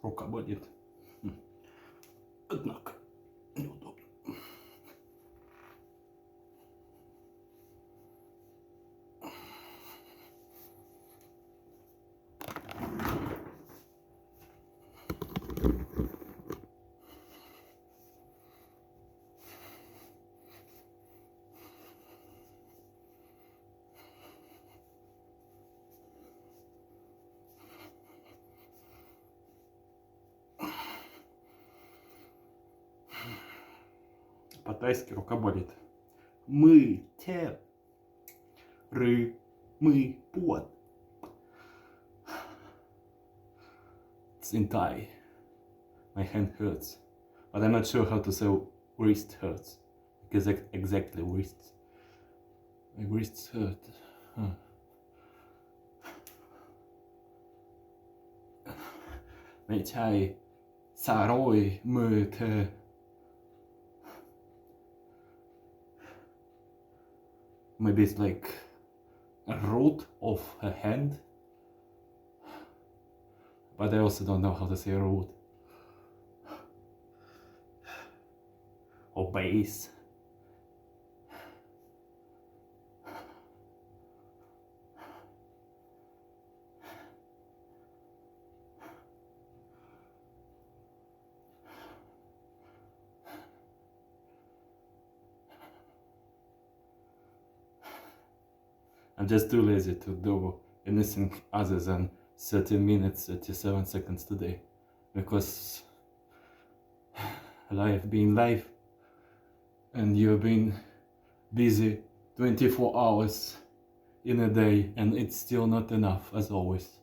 рука болит. Однако неудобно. По-тайски рука болит. Мы те. Мы пот. It's in Thai. My hand hurts. But I'm not sure how to say wrist hurts. Because exactly wrists. My wrists hurt. Mấy chai xa rồi mơ thơ. Maybe it's like a root of a hand. But I also don't know how to say root. Or base. I'm just too lazy to do anything other than 30 minutes, 37 seconds today. Because life being life, and you've been busy 24 hours in a day, and it's still not enough, as always.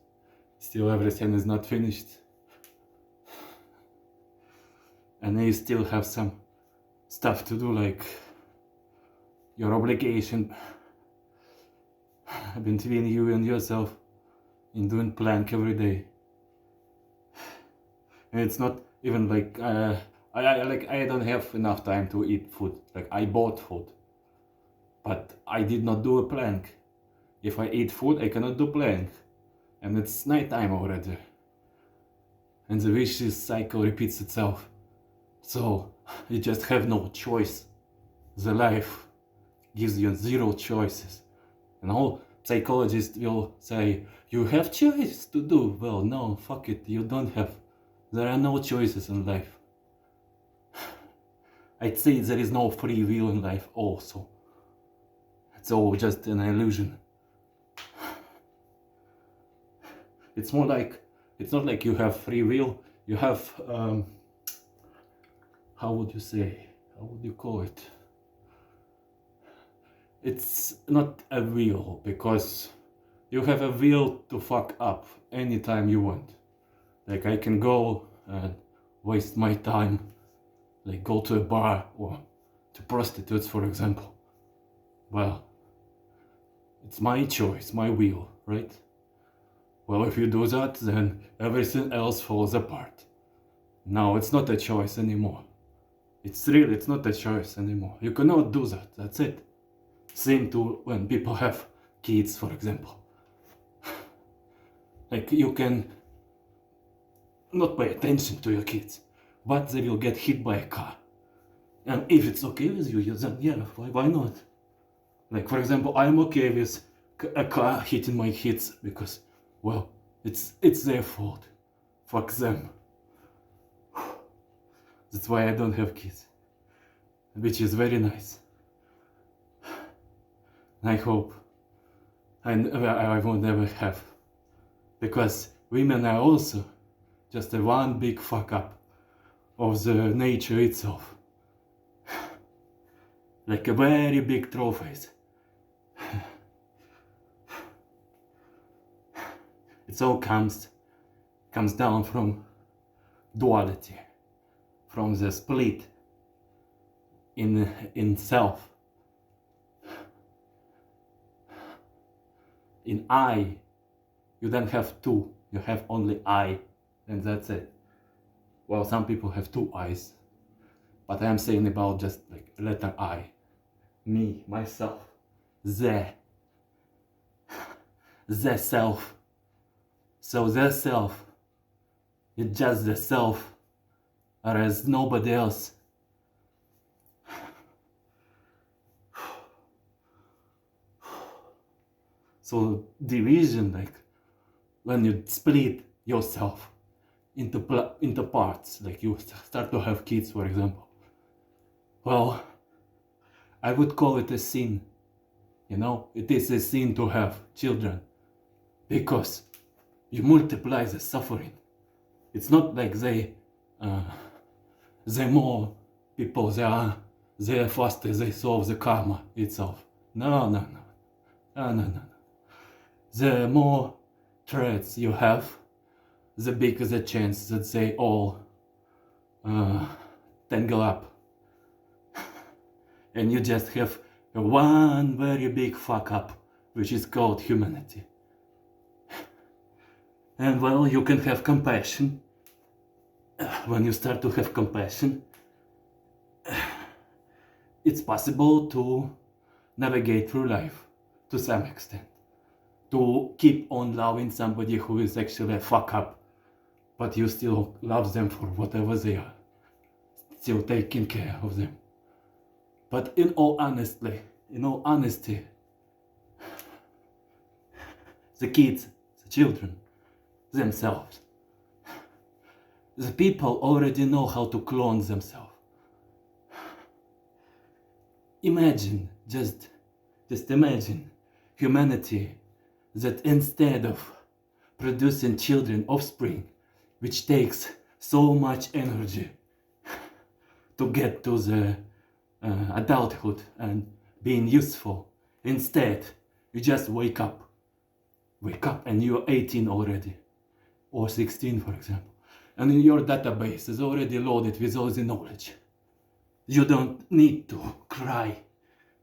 Still everything is not finished. And you still have some stuff to do, like your obligation between you and yourself in doing plank every day. And it's not even like I don't have enough time to eat food. Like I bought food, but I did not do a plank. If I eat food, I cannot do plank, and it's nighttime already. And the vicious cycle repeats itself. So you just have no choice. The life gives you zero choices. And all psychologists will say, you have choice to do. Well, no, fuck it, you don't have. There are no choices in life. I'd say there is no free will in life also. It's all just an illusion. It's more like, it's not like you have free will, you have, how would you say, how would you call it? It's not a will, because you have a will to fuck up anytime you want. Like I can go and waste my time, like go to a bar or to prostitutes, for example. Well, it's my choice, my will, right? Well, if you do that, then everything else falls apart. Now it's not a choice anymore. It's not a choice anymore. You cannot do that, that's it. Same to when people have kids, for example. Like you can not pay attention to your kids, but they will get hit by a car. And if it's okay with you, then yeah, why not? Like for example, I'm okay with a car hitting my kids because, well, it's their fault. Fuck them. That's why I don't have kids, which is very nice. I hope I won't ever have, because women are also just a one big fuck up of the nature itself. Like a very big trophies. It all comes down from duality, from the split in self. In I, you don't have two, you have only I, and that's it. Well, some people have two eyes, but I am saying about just like letter I. Me, myself, the self. So the self It's just the self, whereas nobody else. So division, like when you split yourself into parts, like you start to have kids, for example. Well, I would call it a sin. You know, it is a sin to have children because you multiply the suffering. It's not like the more people they are faster, they solve the karma itself. No. The more threats you have, the bigger the chance that they all tangle up. And you just have one very big fuck up, which is called humanity. And well, you can have compassion. When you start to have compassion, it's possible to navigate through life to some extent. To keep on loving somebody who is actually a fuck up, but you still love them for whatever they are. Still taking care of them. But in all honesty, the kids, the children, themselves, the people already know how to clone themselves. Imagine, just imagine humanity that instead of producing children, offspring, which takes so much energy to get to the adulthood and being useful, instead you just wake up and you're 18 already, or 16 for example, and your database is already loaded with all the knowledge. You don't need to cry,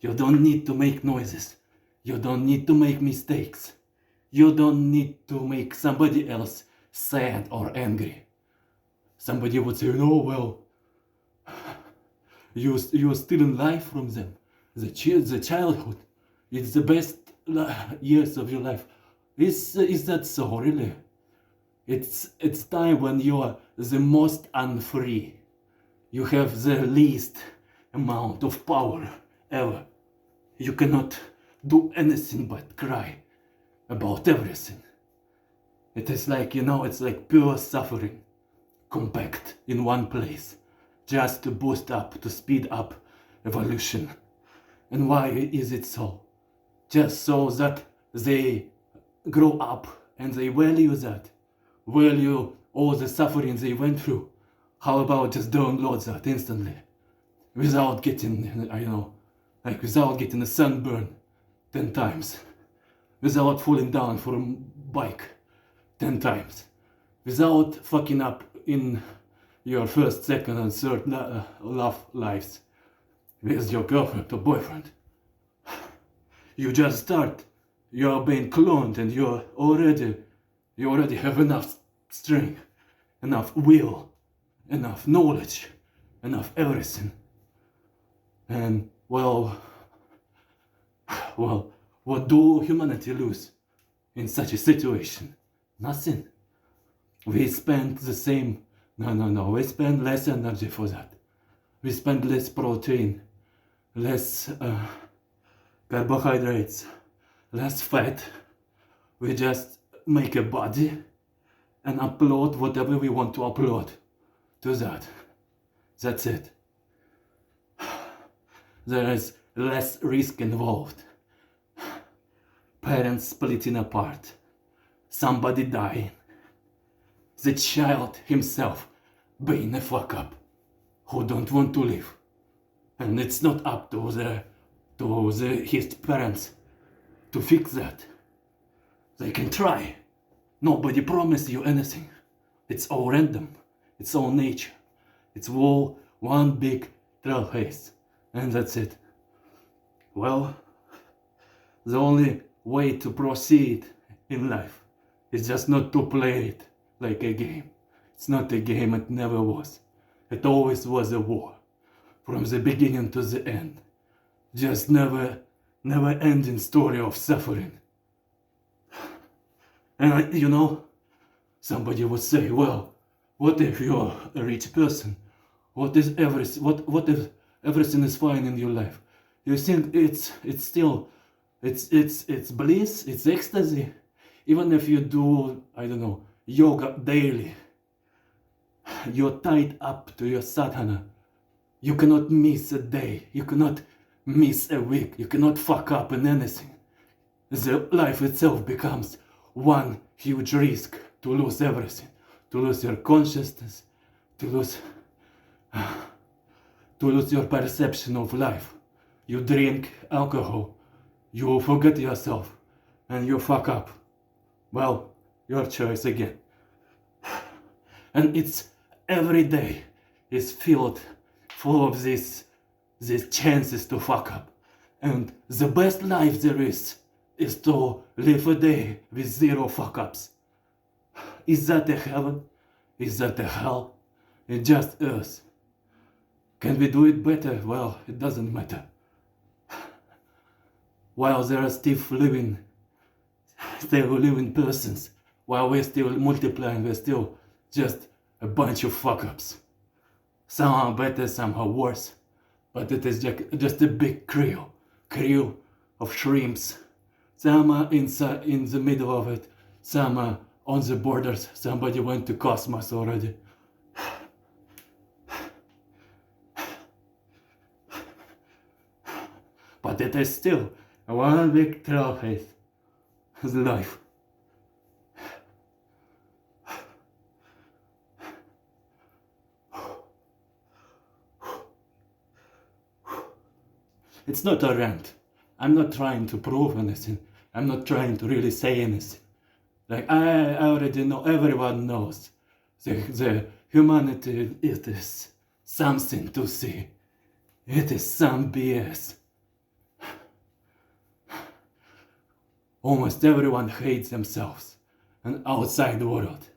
you don't need to make noises, you don't need to make mistakes, you don't need to make somebody else sad or angry. Somebody would say, oh well, you're stealing life from them. The childhood, it's the best years of your life. Is that so, really? It's time when you are the most unfree. You have the least amount of power ever. You cannot do anything but cry about everything. It is like, it's like pure suffering, compact in one place, just to boost up, to speed up evolution. And why is it so? Just so that they grow up and they value that, value all the suffering they went through. How about just download that instantly, without getting, without getting a sunburn 10 times, without falling down from a bike 10 times, without fucking up in your first, second and third love lives with your girlfriend or boyfriend. You just start, you are being cloned and you already have enough strength, enough will, enough knowledge, enough everything. And well, what do humanity lose in such a situation? Nothing. We spend the same, we spend less energy for that. We spend less protein, less carbohydrates, less fat. We just make a body and upload whatever we want to upload to that. That's it. There is less risk involved. Parents splitting apart, somebody dying, the child himself being a fuck up who don't want to live. And it's not up to his parents to fix that. They can try. Nobody promised you anything. It's all random. It's all nature. It's all one big trailblaze. And that's it. Well, the only way to proceed in life is just not to play it like a game. It's not a game, it never was. It always was a war. From the beginning to the end. Just never ending story of suffering. And somebody would say, well, What if you're a rich person? What is what if everything is fine in your life? You think it's still it's bliss, it's ecstasy. Even if you do, I don't know, yoga daily, you're tied up to your sadhana. You cannot miss a day, you cannot miss a week, you cannot fuck up in anything. The life itself becomes one huge risk to lose everything, to lose your consciousness, to lose your perception of life. You drink alcohol, you forget yourself, and you fuck up. Well, your choice again. And it's every day is filled full of these chances to fuck up. And the best life there is to live a day with 0 fuck ups. Is that a heaven? Is that a hell? It's just earth. Can we do it better? Well, it doesn't matter. While there are still living persons, while we're still multiplying, we're still just a bunch of fuck ups. Somehow better, somehow worse. But it is just a big crew of shrimps. Some are inside, in the middle of it, some are on the borders, somebody went to cosmos already. But it is still one big trophy of life. It's not a rant. I'm not trying to prove anything. I'm not trying to really say anything. Like, I already know, everyone knows. The humanity, it is something to see. It is some BS. Almost everyone hates themselves and outside the world,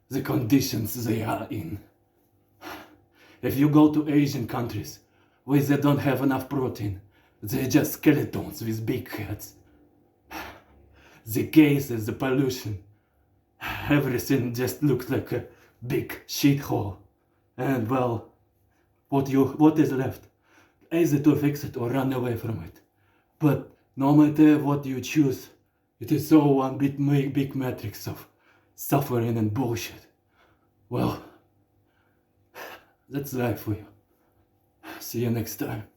the conditions they are in. If you go to Asian countries where they don't have enough protein, they're just skeletons with big heads. The gases, the pollution, everything just looks like a big shithole. And well, what is left? Either to fix it or run away from it. But no matter what you choose, it is all one big matrix of suffering and bullshit. Well, that's life for you. See you next time.